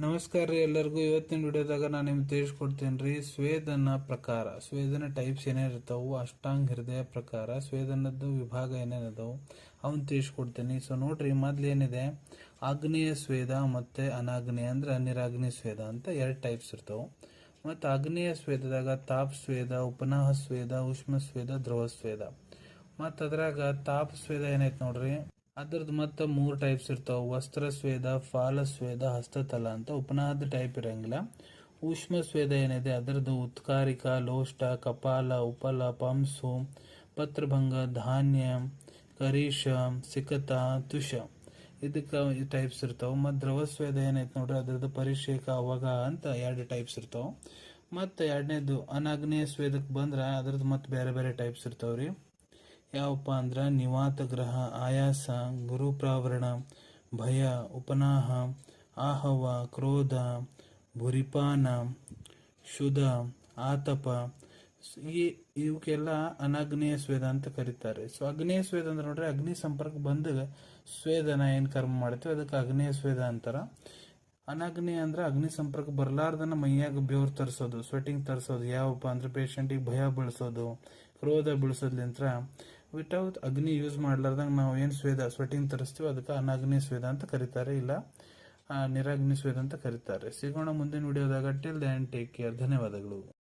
ನಮಸ್ಕಾರ ರೀ ಎಲ್ಲರಿಗೂ. ಇವತ್ತಿನ ವಿಡಿಯೋದಾಗ ನಾನು ನಿಮ್ಗೆ ತಿಳಿಸ್ಕೊಡ್ತೇನೆ ರೀ ಸ್ವೇದನ ಪ್ರಕಾರ. ಸ್ವೇದನ ಟೈಪ್ಸ್ ಏನೇನಿರ್ತಾವು, ಅಷ್ಟಾಂಗ ಹೃದಯ ಪ್ರಕಾರ ಸ್ವೇದನದ್ದು ವಿಭಾಗ ಏನೇನದಾವು ಅವನ್ನ ತಿಳಿಸ್ಕೊಡ್ತೇನೆ. ಸೊ ನೋಡ್ರಿ, ಮೊದ್ಲು ಏನಿದೆ, ಆಗ್ನೇಯ ಸ್ವೇದ ಮತ್ತೆ ಅನಾಗ್ನೇಯ ಅಂದ್ರೆ ಅನಿರಾಗ್ನೇಯ ಸ್ವೇದ ಅಂತ ಎರಡು ಟೈಪ್ಸ್ ಇರ್ತಾವೆ. ಮತ್ತು ಆಗ್ನೇಯ ಸ್ವೇದದಾಗ ತಾಪ್ ಸ್ವೇದ, ಉಪನಾಹ ಸ್ವೇದ, ಉಷ್ಣ ಸ್ವೇದ, ದ್ರವ ಸ್ವೇದ. ಮತ್ತು ಅದ್ರಾಗ ತಾಪ್ ಸ್ವೇದ ಏನೈತೆ ನೋಡ್ರಿ, ಅದ್ರದ್ದು ಮತ್ತೆ ಮೂರು ಟೈಪ್ಸ್ ಇರ್ತಾವ: ವಸ್ತ್ರ ಸ್ವೇದ, ಫಾಲ ಸ್ವೇದ, ಹಸ್ತತಲ ಅಂತ. ಉಪನಾಹದ ಟೈಪ್ ಇರಂಗಿಲ್ಲ. ಉಷ್ಮ ಸ್ವೇದ ಏನಿದೆ ಅದರದ್ದು ಉತ್ಕಾರಿಕ, ಲೋಷ್ಟ, ಕಪಾಲ, ಉಪಲ, ಪಂಸು, ಪತ್ರಭಂಗ, ಧಾನ್ಯ, ಕರೀಶ, ಸಿಕತ, ತುಷ, ಇದಕ್ಕೆ ಟೈಪ್ಸ್ ಇರ್ತಾವ. ಮತ್ತು ದ್ರವ ಸ್ವೇದ ಏನೈತೆ ನೋಡ್ರಿ, ಅದ್ರದ್ದು ಪರಿಷೇಕ, ಅವಗ ಅಂತ ಎರಡು ಟೈಪ್ಸ್ ಇರ್ತಾವ. ಮತ್ತು ಎರಡನೇದು ಅನಾಗ್ನೇಯ ಸ್ವೇದಕ್ಕೆ ಬಂದ್ರೆ ಅದ್ರದ್ದು ಮತ್ತೆ ಬೇರೆ ಬೇರೆ ಟೈಪ್ಸ್ ಇರ್ತಾವ್ರಿ. ಯಾವಪ್ಪ ಅಂದ್ರೆ ನಿವಾತ ಗ್ರಹ, ಆಯಾಸ, ಗುರುಪ್ರಾವರಣ, ಭಯ, ಉಪನಾಹ, ಆಹವ, ಕ್ರೋಧ, ಭುರಿಪಾನ, ಶುಧ, ಆತಪ, ಇವಕ್ಕೆಲ್ಲ ಅನಾಗ್ನೇಯ ಸ್ವೇದ ಅಂತ ಕರೀತಾರೆ. ಸೊ ಆಗ್ನೇಯ ಸ್ವೇದ ಅಂದ್ರೆ ನೋಡ್ರಿ, ಅಗ್ನಿ ಸಂಪರ್ಕ ಬಂದಾಗ ಸ್ವೇದನ ಏನು ಕರ್ಮ ಮಾಡ್ತೀವಿ ಅದಕ್ಕೆ ಆಗ್ನೇಯ ಸ್ವೇದ ಅಂತಾರ. ಅನಾಗ್ನೇಯ ಅಂದ್ರೆ ಅಗ್ನಿ ಸಂಪರ್ಕ ಬರ್ಲಾರ್ದನ ಮೈಯಾಗ ಬೆವ್ರು ತರಿಸೋದು, ಸ್ವೆಟಿಂಗ್ ತರಿಸೋದು. ಯಾವಪ್ಪ ಅಂದ್ರೆ ಪೇಷಂಟಿಗೆ ಭಯ ಬೀಳಿಸೋದು, ಕ್ರೋಧ ಬೀಳಿಸೋದ್ಲಿಂತ್ರ ವಿತೌಟ್ ಅಗ್ನಿ ಯೂಸ್ ಮಾಡ್ಲಾರ್ದಂಗೆ ನಾವು ಏನು ಸ್ವೇದ ಸ್ವೆಟಿಂಗ್ ತರಿಸ್ತೀವಿ ಅದಕ್ಕೆ ಅನಾಗ್ನೇಯ ಸ್ವೇದ ಅಂತ ಕರೀತಾರೆ, ಇಲ್ಲ ನಿರಾಗ್ನಿ ಸ್ವೇದ ಅಂತ ಕರೀತಾರೆ. ಸಿಗೋಣ ಮುಂದಿನ ವಿಡಿಯೋದಾಗ. Till then take care. ಧನ್ಯವಾದಗಳು.